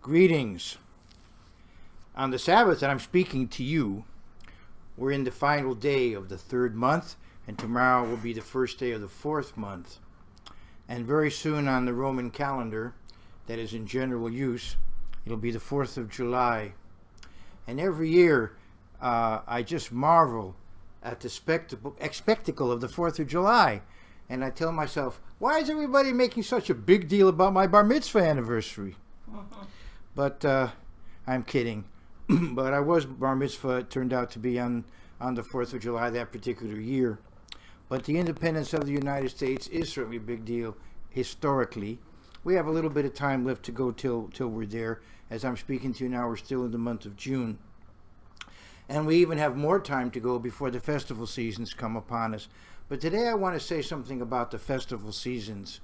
Greetings. On the Sabbath that I'm speaking to you, we're in the final day of the third month, and tomorrow will be the first day of the fourth month. And very soon on the Roman calendar, that is in general use, it'll be the 4th of July. And every year, I just marvel at the spectacle of the 4th of July. And I tell myself, why is everybody making such a big deal about my bar mitzvah anniversary? But I'm kidding. But I was bar mitzvah, it turned out to be on the 4th of July that particular year. But the independence of the United States is certainly a big deal historically. We have a little bit of time left to go till we're there. As I'm speaking to you now, we're still in the month of June. And we even have more time to go before the festival seasons come upon us. But today I want to say something about the festival seasons.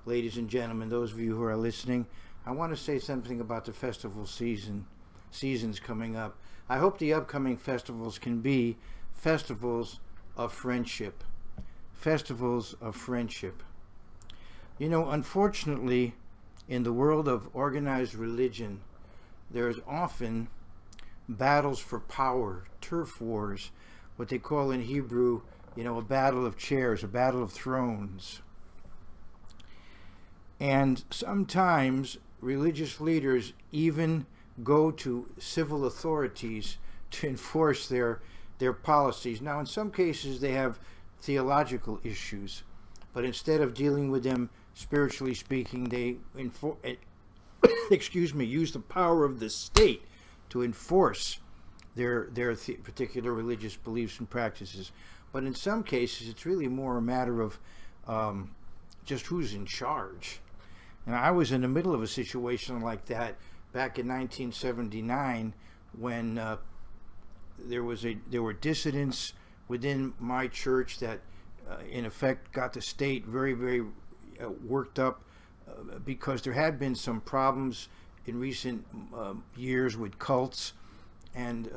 Ladies and gentlemen, those of you who are listening, I want to say something about the festival seasons coming up. I hope the upcoming festivals can be festivals of friendship. Festivals of friendship. You know, unfortunately, in the world of organized religion, there's often battles for power, turf wars, what they call in Hebrew, a battle of chairs, a battle of thrones. And sometimes religious leaders even go to civil authorities to enforce their policies. Now, in some cases, they have theological issues, but instead of dealing with them spiritually speaking, they use the power of the state to enforce their particular religious beliefs and practices. But in some cases, it's really more a matter of just who's in charge. And I was in the middle of a situation like that back in 1979 when there were dissidents within my church that in effect got the state very, very worked up because there had been some problems in recent years with cults, and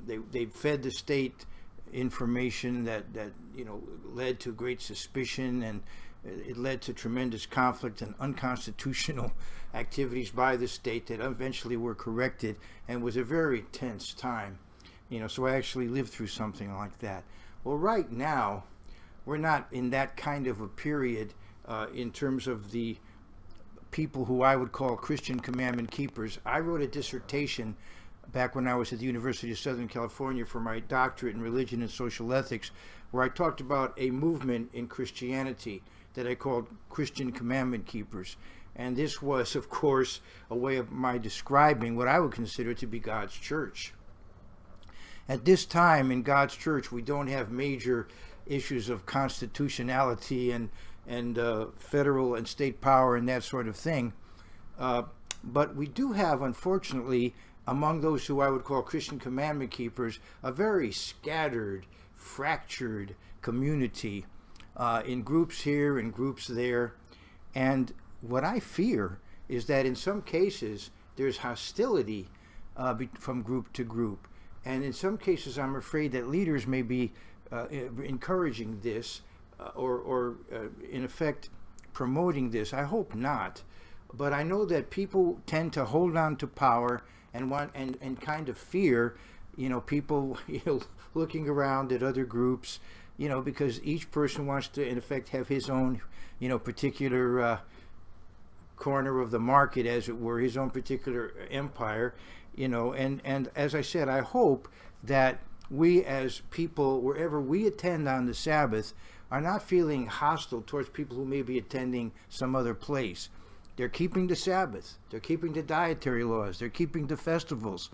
they fed the state information that led to great suspicion, and it led to tremendous conflict and unconstitutional activities by the state that eventually were corrected, and was a very tense time. So I actually lived through something like that. Well, right now, we're not in that kind of a period in terms of the people who I would call Christian commandment keepers. I wrote a dissertation back when I was at the University of Southern California for my doctorate in religion and social ethics, where I talked about a movement in Christianity that I called Christian commandment keepers. And this was, of course, a way of my describing what I would consider to be God's church. At this time in God's church, we don't have major issues of constitutionality and federal and state power and that sort of thing. But we do have, unfortunately, among those who I would call Christian commandment keepers, a very scattered, fractured community in groups here and groups there. And what I fear is that in some cases there's hostility from group to group. And in some cases I'm afraid that leaders may be encouraging this or in effect promoting this. I hope not. But I know that people tend to hold on to power and want and kind of fear, people looking around at other groups, because each person wants to, in effect, have his own, particular corner of the market, as it were, his own particular empire, and as I said, I hope that we as people, wherever we attend on the Sabbath, are not feeling hostile towards people who may be attending some other place. They're keeping the Sabbath, they're keeping the dietary laws, they're keeping the festivals,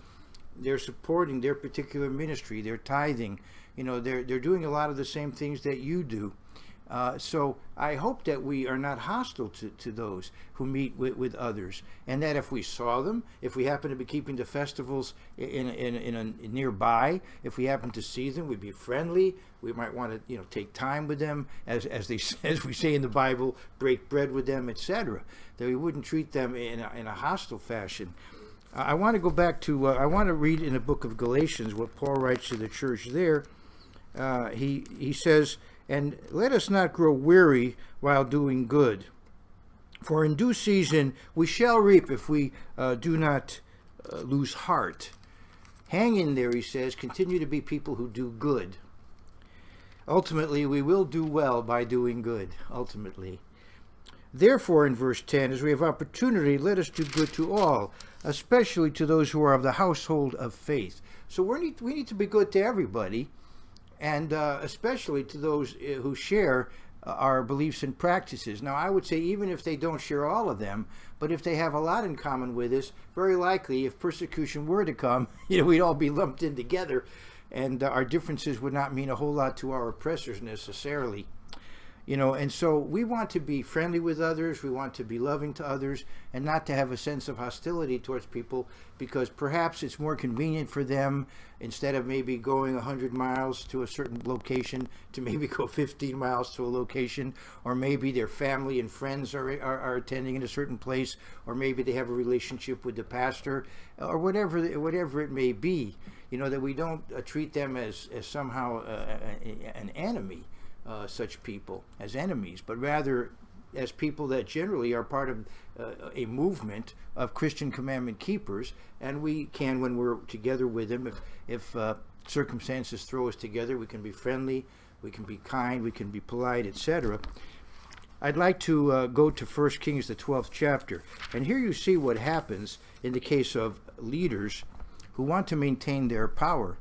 they're supporting their particular ministry, they're tithing, they're doing a lot of the same things that you do. So I hope that we are not hostile to those who meet with others, and that if we saw them, if we happen to be keeping the festivals in a nearby, if we happen to see them, we'd be friendly. We might want to take time with them, as we say in the Bible, break bread with them, etc. That we wouldn't treat them in a hostile fashion. I want to go back to I want to read in the book of Galatians what Paul writes to the church there. He says, "And let us not grow weary while doing good, For in due season we shall reap if we do not lose heart. Hang in there, he says. Continue to be people who do good. Ultimately, we will do well by doing good, ultimately. Therefore, in verse 10, as we have opportunity, let us do good to all, especially to those who are of the household of faith. So we need to be good to everybody, and especially to those who share our beliefs and practices. Now, I would say even if they don't share all of them, but if they have a lot in common with us, very likely if persecution were to come, we'd all be lumped in together, and our differences would not mean a whole lot to our oppressors necessarily. And so we want to be friendly with others, we want to be loving to others, and not to have a sense of hostility towards people, because perhaps it's more convenient for them, instead of maybe going 100 miles to a certain location, to maybe go 15 miles to a location, or maybe their family and friends are attending in a certain place, or maybe they have a relationship with the pastor, or whatever it may be, that we don't treat them as somehow an enemy. Such people as enemies, but rather as people that generally are part of a movement of Christian commandment keepers, and we can, when we're together with them, if circumstances throw us together, we can be friendly, we can be kind, we can be polite, etc. I'd like to go to 1 Kings, the 12th chapter, and here you see what happens in the case of leaders who want to maintain their power.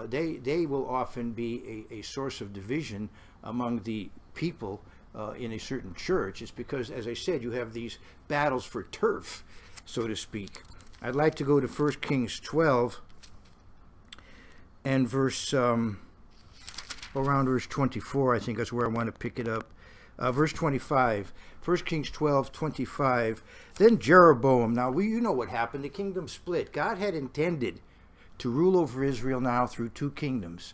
They will often be a source of division among the people in a certain church. It's because, as I said, you have these battles for turf, so to speak. I'd like to go to 1 Kings 12 and around verse 24, I think that's where I want to pick it up. Verse 25, 1 Kings 12:25. Then Jeroboam, now you know what happened, the kingdom split. God had intended to rule over Israel now through two kingdoms.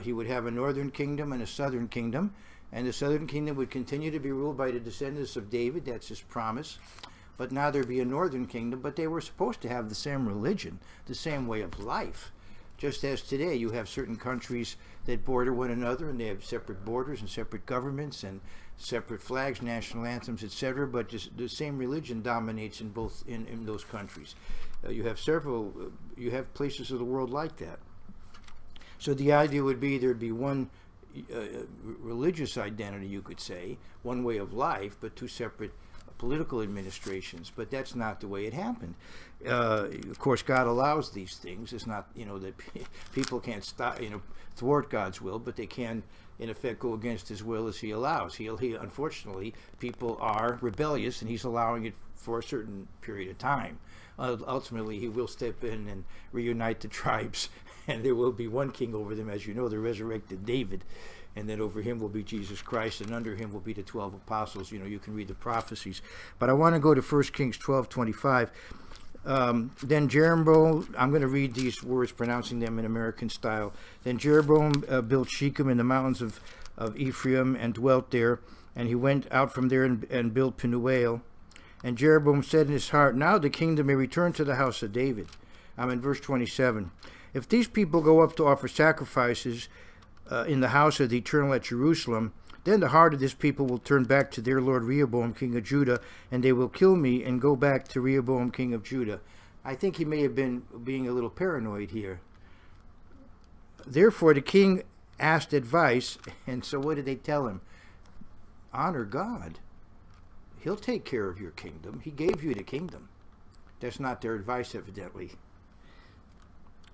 He would have a northern kingdom and a southern kingdom, and the southern kingdom would continue to be ruled by the descendants of David. That's his promise. But now there'd be a northern kingdom, but they were supposed to have the same religion, the same way of life. Just as today you have certain countries that border one another, and they have separate borders and separate governments and separate flags, national anthems, etc., but just the same religion dominates in both in those countries. You have places of the world like that. So the idea would be there'd be one religious identity, you could say, one way of life, but two separate political administrations. But that's not the way it happened. Of course, God allows these things. It's not, that people can't stop, thwart God's will, but they can, in effect, go against His will as He allows. He unfortunately, people are rebellious, and He's allowing it for a certain period of time. Ultimately, He will step in and reunite the tribes, and there will be one king over them, as you know, the resurrected David, and then over him will be Jesus Christ, and under him will be the 12 apostles. You can read the prophecies. But I want to go to 1 Kings 12:25. Then Jeroboam, I'm going to read these words, pronouncing them in American style. Then Jeroboam built Shechem in the mountains of Ephraim and dwelt there, and he went out from there and built Penuel. And Jeroboam said in his heart, now the kingdom may return to the house of David. I'm in verse 27. If these people go up to offer sacrifices in the house of the Eternal at Jerusalem, then the heart of this people will turn back to their lord Rehoboam, king of Judah, and they will kill me and go back to Rehoboam, king of Judah. I think he may have been being a little paranoid here. Therefore, the king asked advice, and so what did they tell him? Honor God. He'll take care of your kingdom. He gave you the kingdom. That's not their advice, evidently.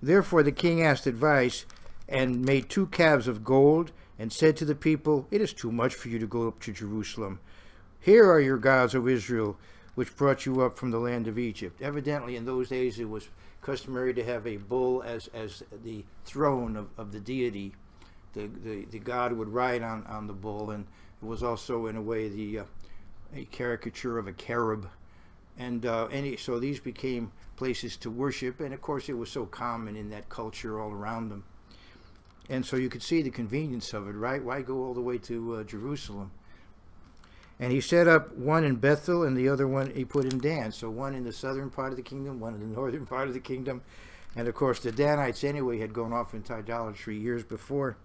Therefore, the king asked advice and made 2 calves of gold and said to the people, it is too much for you to go up to Jerusalem. Here are your gods, O Israel, which brought you up from the land of Egypt. Evidently, in those days, it was customary to have a bull as the throne of the deity. The god would ride on the bull, and it was also, in a way, a caricature of a cherub. And so these became places to worship, and of course it was so common in that culture all around them. And so you could see the convenience of it, right? Why go all the way to Jerusalem? And he set up one in Bethel, and the other one he put in Dan. So one in the southern part of the kingdom, one in the northern part of the kingdom. And of course the Danites anyway had gone off into idolatry years before.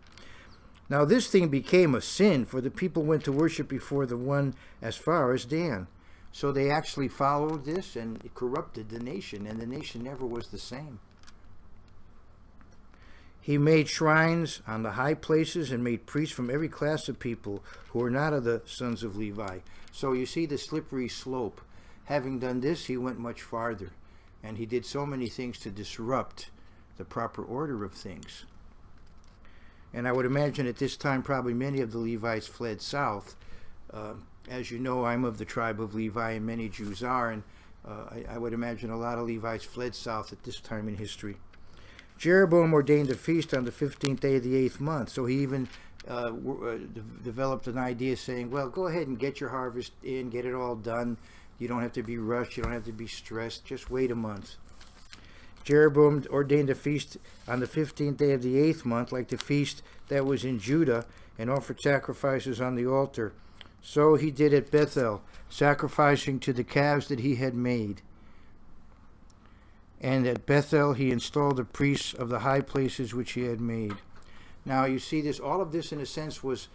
Now this thing became a sin, for the people went to worship before the one as far as Dan. So they actually followed this, and it corrupted the nation, and the nation never was the same. He made shrines on the high places and made priests from every class of people who were not of the sons of Levi. So you see the slippery slope. Having done this, he went much farther, and he did so many things to disrupt the proper order of things. And I would imagine at this time probably many of the Levites fled south. As you know, I'm of the tribe of Levi, and many Jews are, and I would imagine a lot of Levites fled south at this time in history. Jeroboam ordained a feast on the 15th day of the 8th month, so he even developed an idea saying, well, go ahead and get your harvest in, get it all done. You don't have to be rushed, you don't have to be stressed, just wait a month. Jeroboam ordained a feast on the 15th day of the 8th month, like the feast that was in Judah, and offered sacrifices on the altar. So he did at Bethel, sacrificing to the calves that he had made. And at Bethel he installed the priests of the high places which he had made. Now you see this, all of this in a sense was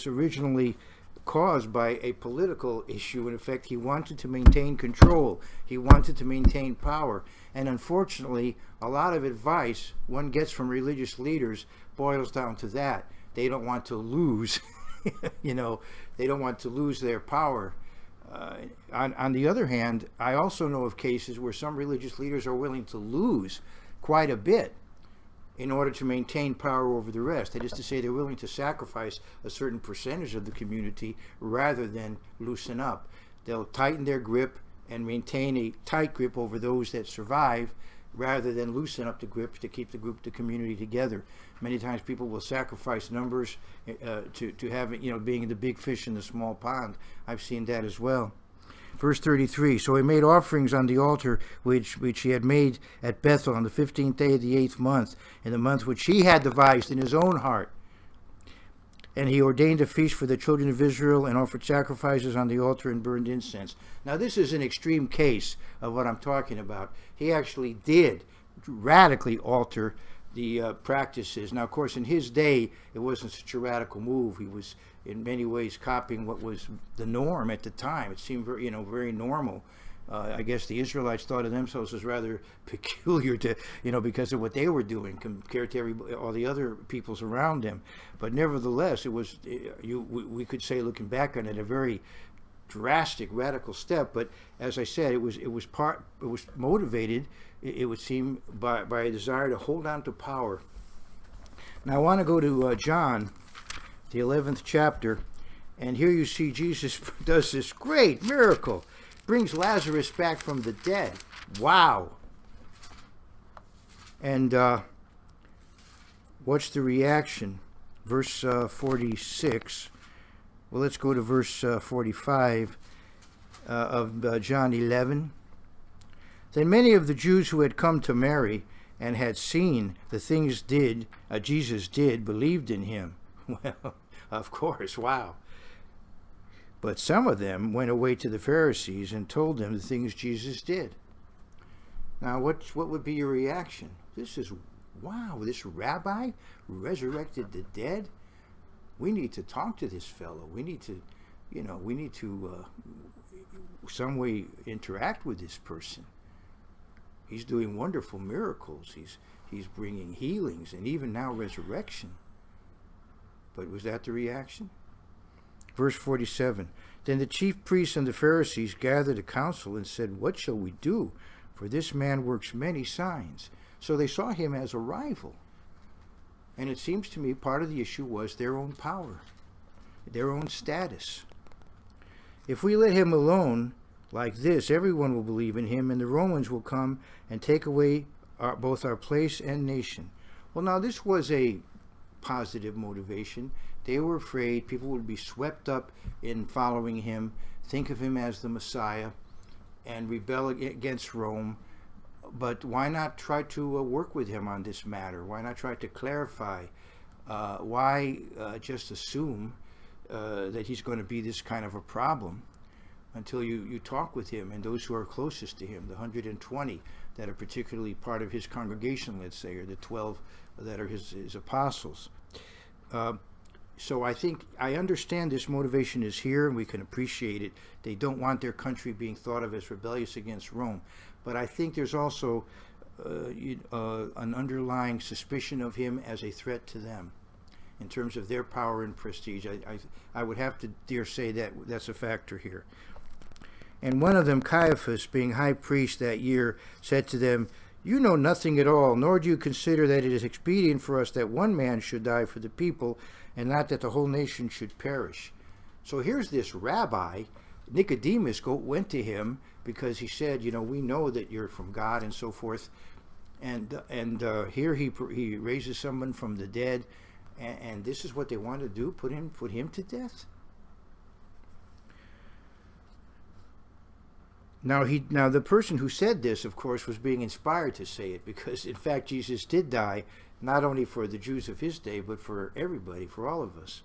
originally caused by a political issue. In effect, he wanted to maintain control. He wanted to maintain power. And unfortunately, a lot of advice one gets from religious leaders boils down to that. They don't want to lose, they don't want to lose their power. On the other hand, I also know of cases where some religious leaders are willing to lose quite a bit in order to maintain power over the rest. That is to say, they're willing to sacrifice a certain percentage of the community rather than loosen up. They'll tighten their grip and maintain a tight grip over those that survive rather than loosen up the grip to keep the community together. Many times people will sacrifice numbers to have it, being the big fish in the small pond. I've seen that as well. Verse 33, so he made offerings on the altar which he had made at Bethel on the 15th day of the 8th month, in the month which he had devised in his own heart. And he ordained a feast for the children of Israel and offered sacrifices on the altar and burned incense. Now this is an extreme case of what I'm talking about. He actually did radically alter the practices. Now, of course, in his day, it wasn't such a radical move. He was in many ways copying what was the norm at the time. It seemed very, very normal. I guess the Israelites thought of themselves as rather peculiar to, because of what they were doing compared to all the other peoples around them. But nevertheless, it was, we could say, looking back on it, a very drastic, radical step. But as I said, it was motivated, it would seem, by a desire to hold on to power. Now I want to go to John, the 11th chapter, and here you see Jesus does this great miracle. Brings Lazarus back from the dead. Wow. And what's the reaction? Verse 46. Well, let's go to verse 45 of John 11. Then many of the Jews who had come to Mary and had seen the things Jesus did believed in him. Well, of course, wow. But some of them went away to the Pharisees and told them the things Jesus did. Now, what would be your reaction? This is, wow, this rabbi resurrected the dead? We need to talk to this fellow. We need to, some way interact with this person. He's doing wonderful miracles. He's bringing healings and even now resurrection. But was that the reaction? Verse 47, then the chief priests and the Pharisees gathered a council and said, what shall we do? For this man works many signs. So they saw him as a rival. And it seems to me part of the issue was their own power, their own status. If we let him alone like this, everyone will believe in him, and the Romans will come and take away both our place and nation. Well, now this was a positive motivation. They were afraid people would be swept up in following him, think of him as the Messiah, and rebel against Rome. But why not try to work with him on this matter? Why not try to clarify? Why just assume that he's going to be this kind of a problem until you talk with him and those who are closest to him, the 120 that are particularly part of his congregation, let's say, or the 12 that are his apostles. So I think I understand this motivation is here, and we can appreciate it. They don't want their country being thought of as rebellious against Rome. But I think there's also an underlying suspicion of him as a threat to them in terms of their power and prestige. I would have to dare say that that's a factor here. And one of them, Caiaphas, being high priest that year, said to them, "You know nothing at all, nor do you consider that it is expedient for us that one man should die for the people, and not that the whole nation should perish." So here's this rabbi, Nicodemus, went to him because he said, we know that you're from God and so forth. And here he raises someone from the dead, and this is what they want to do, put him to death. Now the person who said this, of course, was being inspired to say it, because in fact Jesus did die not only for the Jews of his day, but for everybody, for all of us.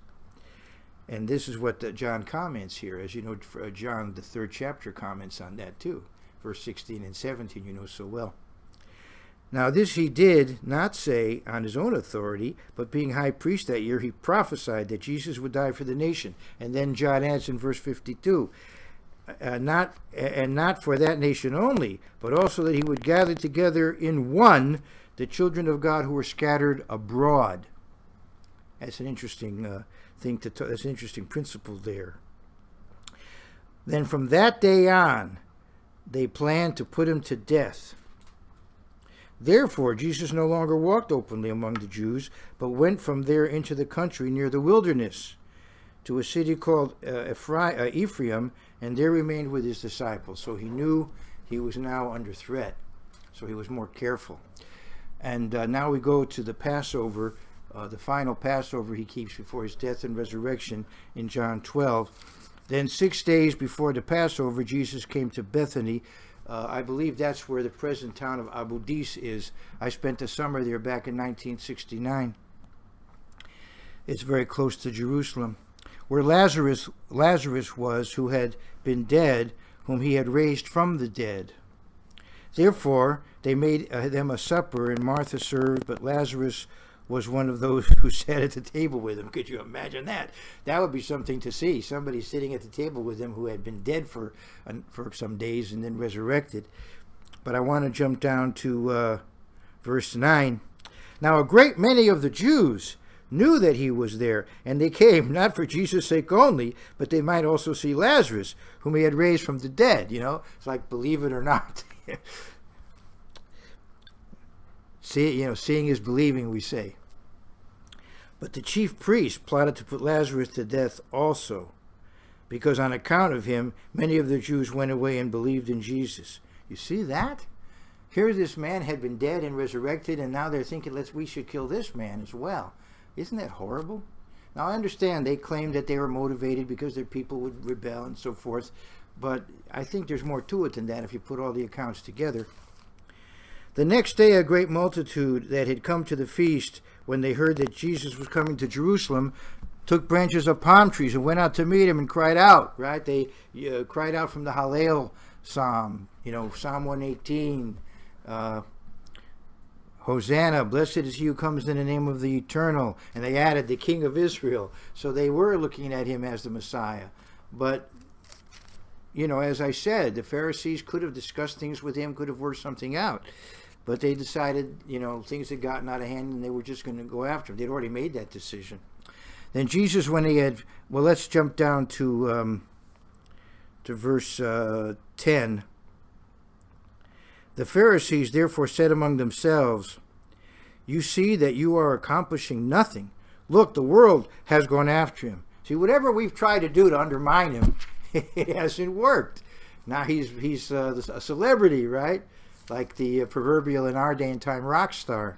And this is what John comments here. As you know, John, the 3rd chapter, comments on that too. Verse 16 and 17, you know so well. Now this he did not say on his own authority, but being high priest that year, he prophesied that Jesus would die for the nation. And then John adds in verse 52, not for that nation only, but also that he would gather together in one the children of God who were scattered abroad. That's an interesting that's an interesting principle there. Then from that day on, they planned to put him to death. Therefore, Jesus no longer walked openly among the Jews, but went from there into the country near the wilderness, to a city called Ephraim, and there remained with his disciples. So he knew he was now under threat, so he was more careful. And now we go to the Passover, the final Passover he keeps before his death and resurrection in John 12. Then 6 days before the Passover, Jesus came to Bethany. I believe that's where the present town of Abu Dis is. I spent the summer there back in 1969. It's very close to Jerusalem, where Lazarus was, who had been dead, whom he had raised from the dead. Therefore, they made them a supper, and Martha served, but Lazarus was one of those who sat at the table with him. Could you imagine that? That would be something to see. Somebody sitting at the table with him who had been dead for some days and then resurrected. But I want to jump down to verse 9. Now a great many of the Jews knew that he was there, and they came not for Jesus' sake only, but they might also see Lazarus, whom he had raised from the dead. It's like, believe it or not. Seeing is believing, we say. But the chief priests plotted to put Lazarus to death also, because on account of him, many of the Jews went away and believed in Jesus. You see that? Here this man had been dead and resurrected, and now they're thinking, we should kill this man as well. Isn't that horrible? Now I understand they claimed that they were motivated because their people would rebel and so forth, but I think there's more to it than that if you put all the accounts together. The next day, a great multitude that had come to the feast, when they heard that Jesus was coming to Jerusalem, took branches of palm trees and went out to meet him and cried out, right? They cried out from the Hallel Psalm, Psalm 118, Hosanna, blessed is he who comes in the name of the Eternal. And they added, the King of Israel. So they were looking at him as the Messiah. But, as I said, the Pharisees could have discussed things with him, could have worked something out. But they decided, things had gotten out of hand and they were just going to go after him. They'd already made that decision. Then Jesus, when he had, let's jump down to verse 10. The Pharisees therefore said among themselves, "You see that you are accomplishing nothing. Look, the world has gone after him." See, whatever we've tried to do to undermine him, it hasn't worked. Now he's a celebrity, right? Like the proverbial in our day and time rock star.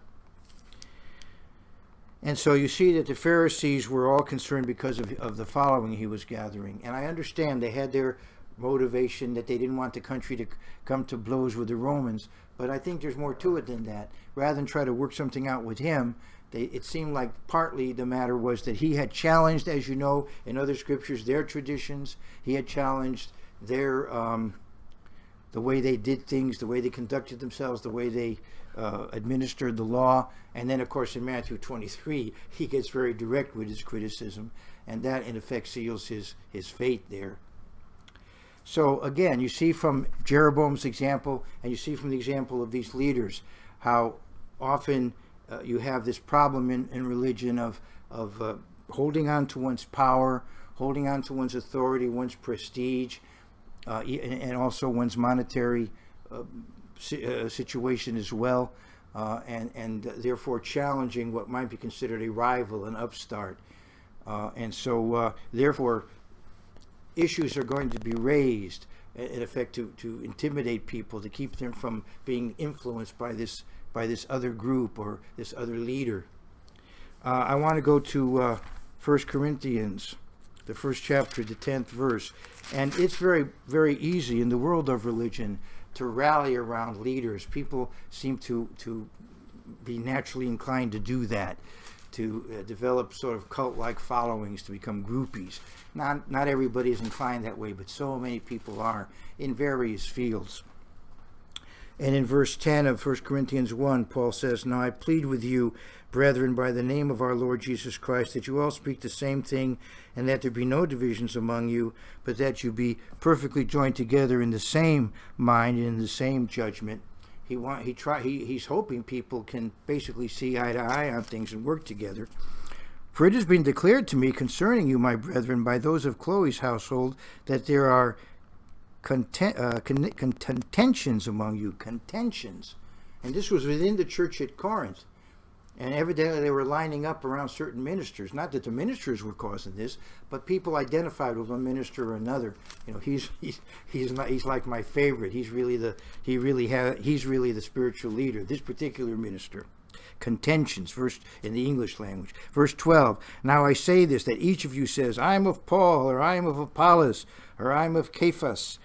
And so you see that the Pharisees were all concerned because of the following he was gathering. And I understand they had their motivation that they didn't want the country to come to blows with the Romans. But I think there's more to it than that. Rather than try to work something out with him, it seemed like partly the matter was that he had challenged, as you know, in other scriptures, their traditions. He had challenged their the way they did things, the way they conducted themselves, the way they administered the law. And then, of course, in Matthew 23, he gets very direct with his criticism, and that, in effect, seals his fate there. So, again, you see from Jeroboam's example, and you see from the example of these leaders, how often you have this problem in religion of holding on to one's power, holding on to one's authority, one's prestige, and also one's monetary situation as well, and therefore challenging what might be considered a rival, an upstart. And so, therefore, issues are going to be raised, in effect, to intimidate people, to keep them from being influenced by this other group or this other leader. I want to go to 1 Corinthians, the first chapter, the 10th verse. And it's very, very easy in the world of religion to rally around leaders. People seem to be naturally inclined to do that, to develop sort of cult-like followings, to become groupies. Not everybody is inclined that way, but so many people are in various fields. And in verse 10 of 1 Corinthians 1, Paul says, "Now I plead with you, brethren, by the name of our Lord Jesus Christ, that you all speak the same thing, and that there be no divisions among you, but that you be perfectly joined together in the same mind and in the same judgment." He's hoping people can basically see eye to eye on things and work together. "For it has been declared to me concerning you, my brethren, by those of Chloe's household, that there are contentions among you." Contentions. And this was within the church at Corinth. And evidently they were lining up around certain ministers. Not that the ministers were causing this, but people identified with one minister or another. You know, he's like my favorite. He's really the spiritual leader. This particular minister. Contentions, verse in the English language. Verse 12. "Now I say this, that each of you says, I am of Paul, or I am of Apollos, or I am of Cephas,"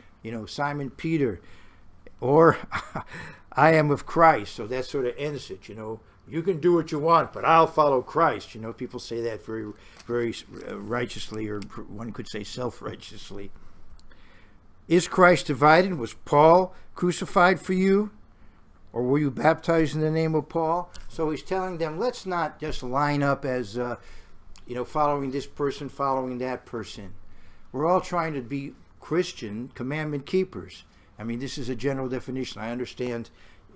Simon Peter, or "I am of Christ." So that sort of ends it, You can do what you want, but I'll follow Christ. People say that very, very righteously, or one could say self-righteously. "Is Christ divided? Was Paul crucified for you? Or were you baptized in the name of Paul?" So he's telling them, let's not just line up as, following this person, following that person. We're all trying to be Christian commandment keepers. I mean, this is a general definition. I understand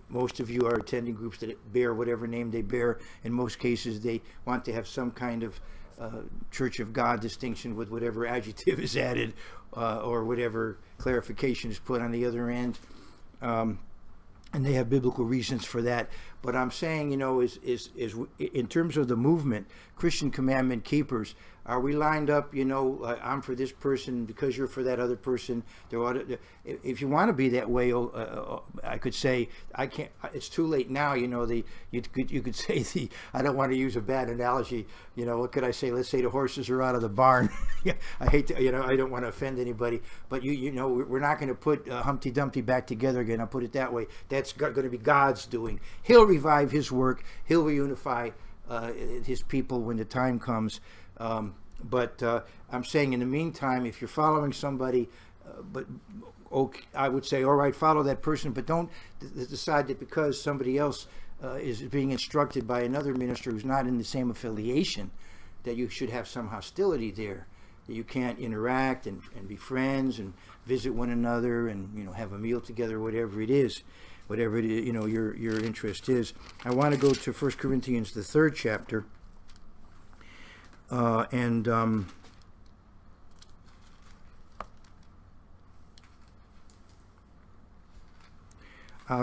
most of you are attending groups that bear whatever name they bear. In most cases, they want to have some kind of Church of God distinction with whatever adjective is added or whatever clarification is put on the other end. And they have biblical reasons for that. But I'm saying, is in terms of the movement, Christian commandment keepers, are we lined up, I'm for this person because you're for that other person? If you want to be that way, I could say, I can't, it's too late now, you could say I don't want to use a bad analogy, what could I say? Let's say the horses are out of the barn. I hate to, I don't want to offend anybody, but we're not going to put Humpty Dumpty back together again. I'll put it that way. That's going to be God's doing. He'll revive his work. He'll reunify his people when the time comes. But I'm saying in the meantime, if you're following somebody, I would say, all right, follow that person, but don't decide that because somebody else is being instructed by another minister who's not in the same affiliation, that you should have some hostility there, that you can't interact and be friends and visit one another and have a meal together, whatever it is, your interest is. I want to go to 1 Corinthians, the 3rd chapter. I'll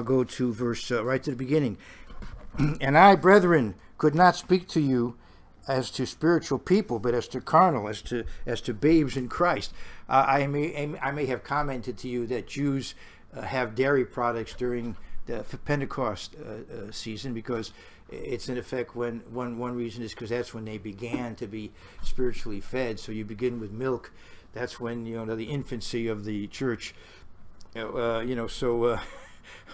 go to verse right to the beginning. "And I, brethren, could not speak to you as to spiritual people, but as to carnal, as to babes in Christ." I may have commented to you that Jews have dairy products during the Pentecost season, because it's in effect when one reason is because that's when they began to be spiritually fed. So you begin with milk. That's when the infancy of the church.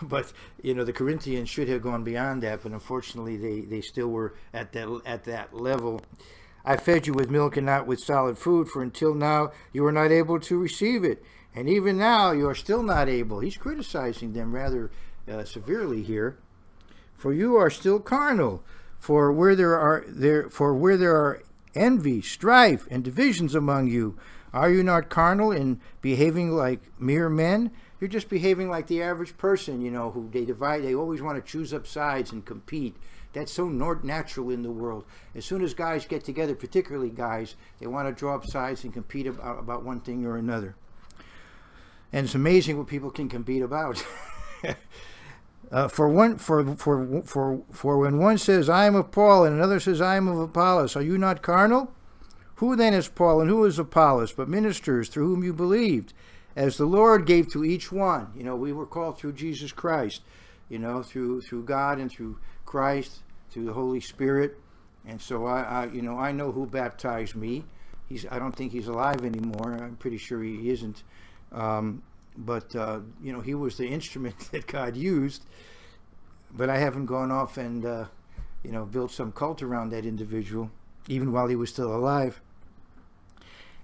But the Corinthians should have gone beyond that, but unfortunately they still were at that level. "I fed you with milk and not with solid food, for until now you were not able to receive it, And even now you are still not able. He's criticizing them rather severely here. For you are still carnal. For where there are envy, strife, and divisions among you, are you not carnal in behaving like mere men? You're just behaving like the average person, who they always want to choose up sides and compete. That's so natural in the world. As soon as guys get together, particularly guys, they want to draw up sides and compete about one thing or another. And it's amazing what people can compete about. For when one says, I am of Paul, and another says, I am of Apollos, are you not carnal? Who then is Paul and who is Apollos, but ministers through whom you believed, as the Lord gave to each one? We were called through Jesus Christ, through God and through Christ, through the Holy Spirit. And so I know who baptized me. I don't think he's alive anymore. I'm pretty sure he isn't. But he was the instrument that God used. But I haven't gone off and built some cult around that individual, even while he was still alive.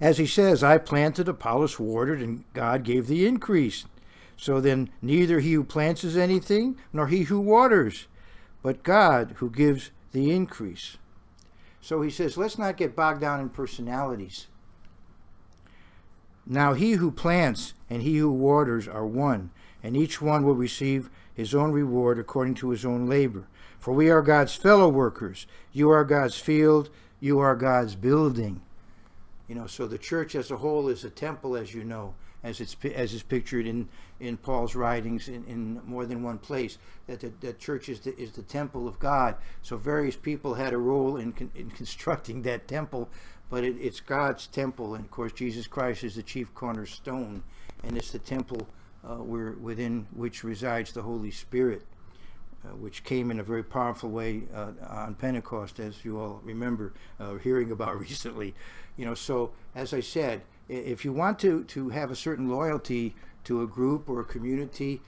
As he says, I planted, Apollos watered, and God gave the increase. So then neither he who plants is anything, nor he who waters, but God who gives the increase. So he says, let's not get bogged down in personalities. Now he who plants and he who waters are one, and each one will receive his own reward according to his own labor. For we are God's fellow workers. You are God's field. You are God's building. So the church as a whole is a temple, as you know, as is pictured in Paul's writings in more than one place, that the church is the temple of God. So various people had a role in constructing that temple, but it's God's temple, and of course Jesus Christ is the chief cornerstone, and it's the temple within which resides the Holy Spirit, which came in a very powerful way on Pentecost, as you all remember hearing about recently. So as I said, if you want to have a certain loyalty to a group or a community,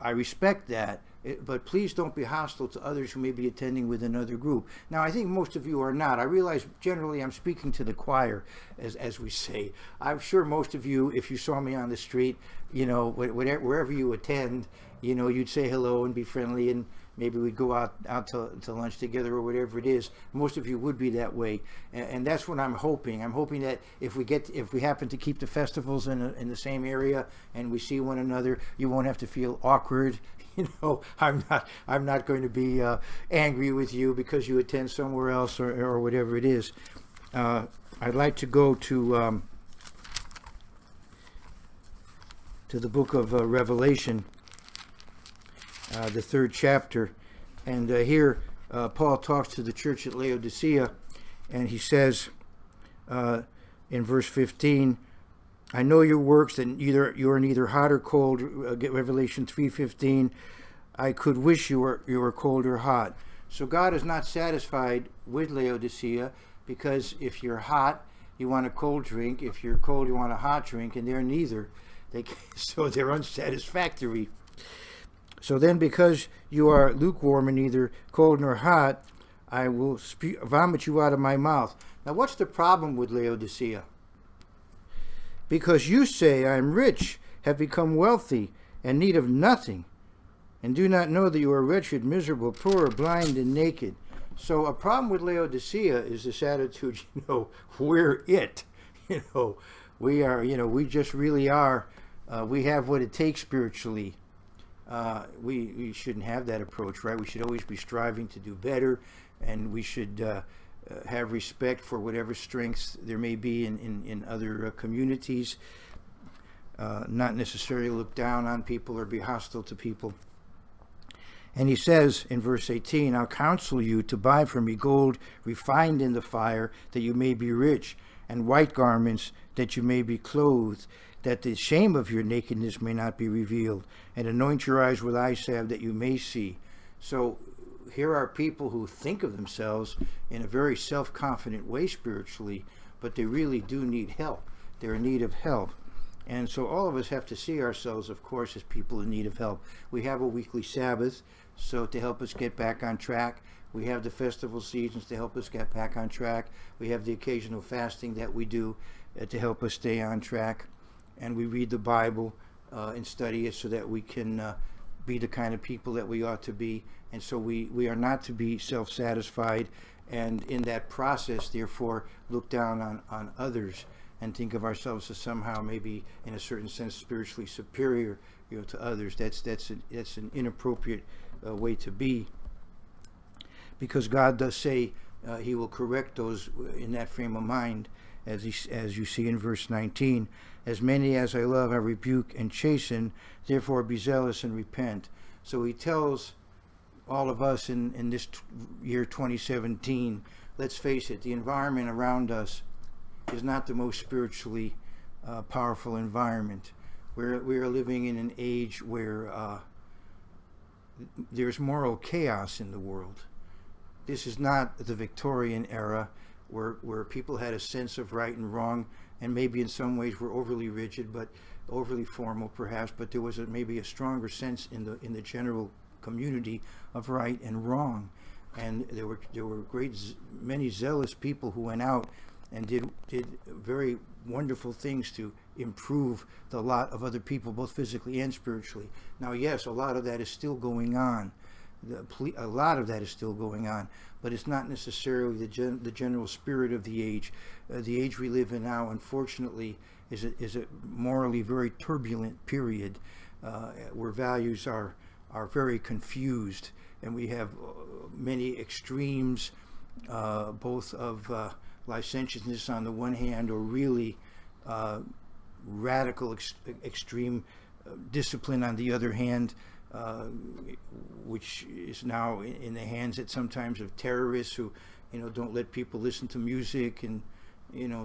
I respect that, but please don't be hostile to others who may be attending with another group. Now, I think most of you are not. I realize generally I'm speaking to the choir, as we say. I'm sure most of you, if you saw me on the street, wherever you attend, you'd say hello and be friendly, and maybe we'd go out to lunch together or whatever it is. Most of you would be that way, and that's what I'm hoping. I'm hoping that if we happen to keep the festivals in the same area and we see one another, you won't have to feel awkward. I'm not going to be angry with you because you attend somewhere else or whatever it is. I'd like to go to the book of Revelation, the 3rd chapter, and here Paul talks to the church at Laodicea, and he says in verse 15, I know your works, that you are neither hot or cold. Revelation 3:15. I could wish you were cold or hot. So God is not satisfied with Laodicea, because if you're hot, you want a cold drink. If you're cold, you want a hot drink, and they're neither. So they're unsatisfactory. So then, because you are lukewarm and neither cold nor hot, I will vomit you out of my mouth. Now, what's the problem with Laodicea? Because you say, I am rich, have become wealthy, and need of nothing, and do not know that you are wretched, miserable, poor, blind, and naked. So a problem with Laodicea is this attitude, we're it. We are, we just really are. We have what it takes spiritually. We shouldn't have that approach, right? We should always be striving to do better, and we should have respect for whatever strengths there may be in other communities, not necessarily look down on people or be hostile to people. And he says in verse 18, I'll counsel you to buy from me gold refined in the fire, that you may be rich, and white garments, that you may be clothed, that the shame of your nakedness may not be revealed, and anoint your eyes with eye salve, that you may see. So here are people who think of themselves in a very self-confident way spiritually, but they really do need help. They're in need of help. And so all of us have to see ourselves, of course, as people in need of help. We have a weekly Sabbath, so to help us get back on track. We have the festival seasons to help us get back on track. We have the occasional fasting that we do to help us stay on track. and we read the Bible and study it so that we can be the kind of people that we ought to be. And so we are not to be self-satisfied, and in that process, therefore, look down on others and think of ourselves as somehow, maybe in a certain sense, spiritually superior, to others. That's an inappropriate way to be, because God does say He will correct those in that frame of mind, as you see in verse 19. As many as I love, I rebuke and chasten. Therefore, be zealous and repent. So He tells all of us in this year 2017, let's face it, the environment around us is not the most spiritually powerful environment. We are living in an age where there's moral chaos in the world. This is not the Victorian era where people had a sense of right and wrong, and maybe in some ways were overly rigid, but overly formal perhaps, but there was maybe a stronger sense in the general community of right and wrong. And there were many zealous people who went out and did very wonderful things to improve the lot of other people, both physically and spiritually. Now, yes, a lot of that is still going on. A lot of that is still going on, but it's not necessarily the general spirit of the age. The age we live in now, unfortunately, is a morally very turbulent period where values are very confused, and we have many extremes, both of licentiousness on the one hand, or really radical extreme discipline on the other hand, which is now in the hands at sometimes of terrorists who, don't let people listen to music, and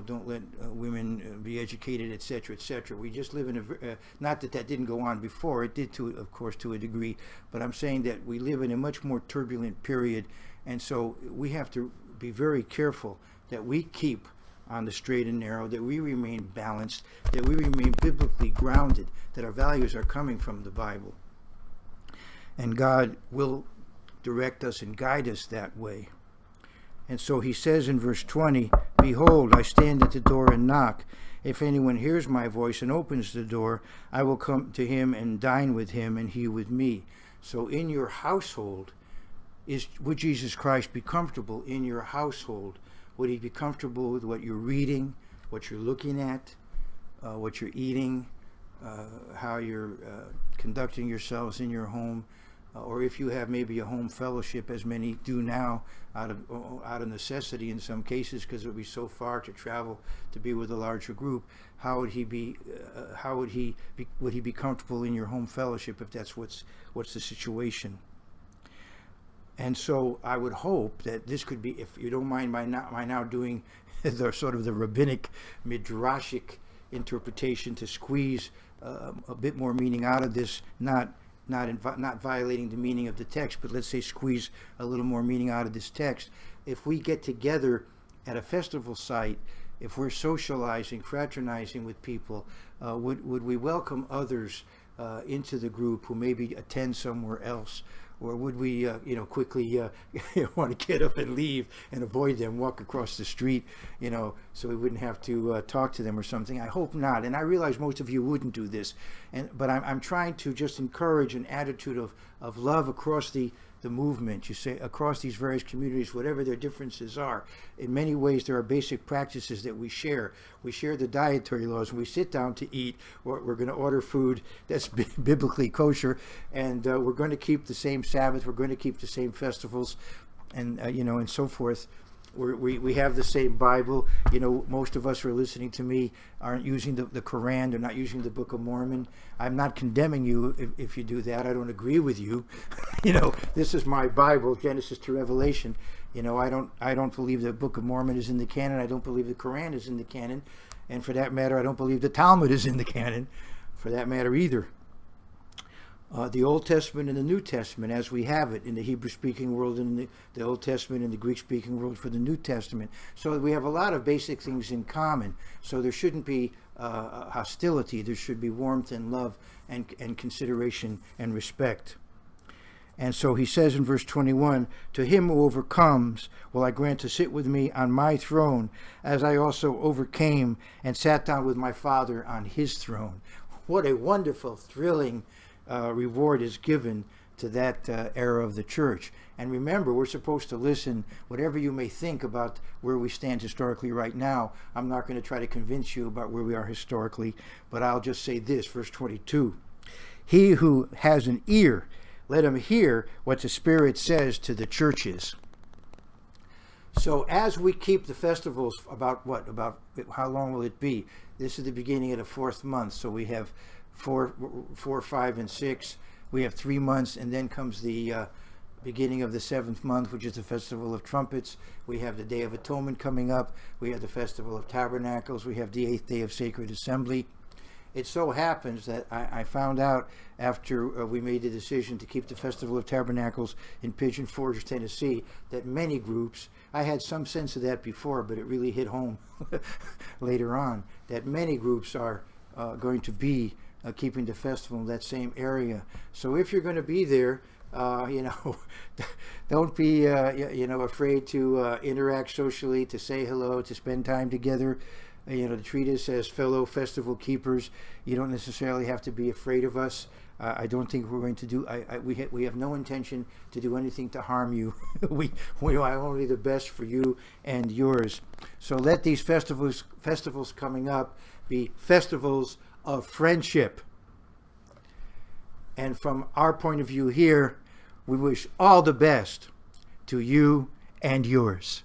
don't let women be educated, etc., etc. We just live in a not that didn't go on before. It did, of course, to a degree, but I'm saying that we live in a much more turbulent period, and so we have to be very careful that we keep on the straight and narrow, that we remain balanced, that we remain biblically grounded, that our values are coming from the Bible. And God will direct us and guide us that way. And so He says in verse 20, "Behold, I stand at the door and knock. If anyone hears my voice and opens the door, I will come to him and dine with him, and he with me." So in your household, would Jesus Christ be comfortable in your household? Would He be comfortable with what you're reading, what you're looking at, what you're eating, how you're conducting yourselves in your home? Or if you have maybe a home fellowship, as many do now, out of necessity in some cases, because it would be so far to travel to be with a larger group, how would he be? Would he be comfortable in your home fellowship if that's what's the situation? And so I would hope that this could be, if you don't mind my now doing the sort of the rabbinic midrashic interpretation to squeeze a bit more meaning out of this, not violating the meaning of the text, but let's say squeeze a little more meaning out of this text. If we get together at a festival site, if we're socializing, fraternizing with people, would we welcome others into the group who maybe attend somewhere else? Or would we, quickly want to get up and leave and avoid them, walk across the street, so we wouldn't have to talk to them or something? I hope not. And I realize most of you wouldn't do this. But I'm trying to just encourage an attitude of love across the movement, you say, across these various communities, whatever their differences are. In many ways, there are basic practices that we share. We share the dietary laws. When we sit down to eat, we're going to order food that's biblically kosher, and we're going to keep the same Sabbath. We're going to keep the same festivals, and and so forth. We have the same Bible. Most of us who are listening to me aren't using the Quran. They're not using the Book of Mormon. I'm not condemning you if you do that. I don't agree with you. This is my Bible, Genesis to Revelation. I don't believe the Book of Mormon is in the canon. I don't believe the Quran is in the canon. And for that matter, I don't believe the Talmud is in the canon, for that matter either. The Old Testament and the New Testament as we have it in the Hebrew-speaking world, and the Old Testament and the Greek-speaking world for the New Testament. So we have a lot of basic things in common. So there shouldn't be hostility. There should be warmth and love and consideration and respect. And so he says in verse 21, to him who overcomes will I grant to sit with me on my throne, as I also overcame and sat down with my Father on his throne. What a wonderful, thrilling reward is given to that era of the church. And remember, we're supposed to listen, whatever you may think about where we stand historically right now. I'm not going to try to convince you about where we are historically, but I'll just say this, verse 22. He who has an ear, let him hear what the Spirit says to the churches. So as we keep the festivals, about how long will it be? This is the beginning of the 4th month, so we have 4, 5, and 6. We have 3 months, and then comes the beginning of the 7th month, which is the Festival of Trumpets. We have the Day of Atonement coming up. We have the Festival of Tabernacles. We have the 8th day of Sacred Assembly. It so happens that I found out after we made the decision to keep the Festival of Tabernacles in Pigeon Forge, Tennessee, that many groups, I had some sense of that before, but it really hit home later on, that many groups are going to be keeping the festival in that same area. So if you're going to be there, don't be afraid to interact socially, to say hello, to spend time together. To treat us as fellow festival keepers. You don't necessarily have to be afraid of us. I don't think we're going to do. We have no intention to do anything to harm you. we are only the best for you and yours. So let these festivals coming up be festivals of friendship. And from our point of view here, we wish all the best to you and yours.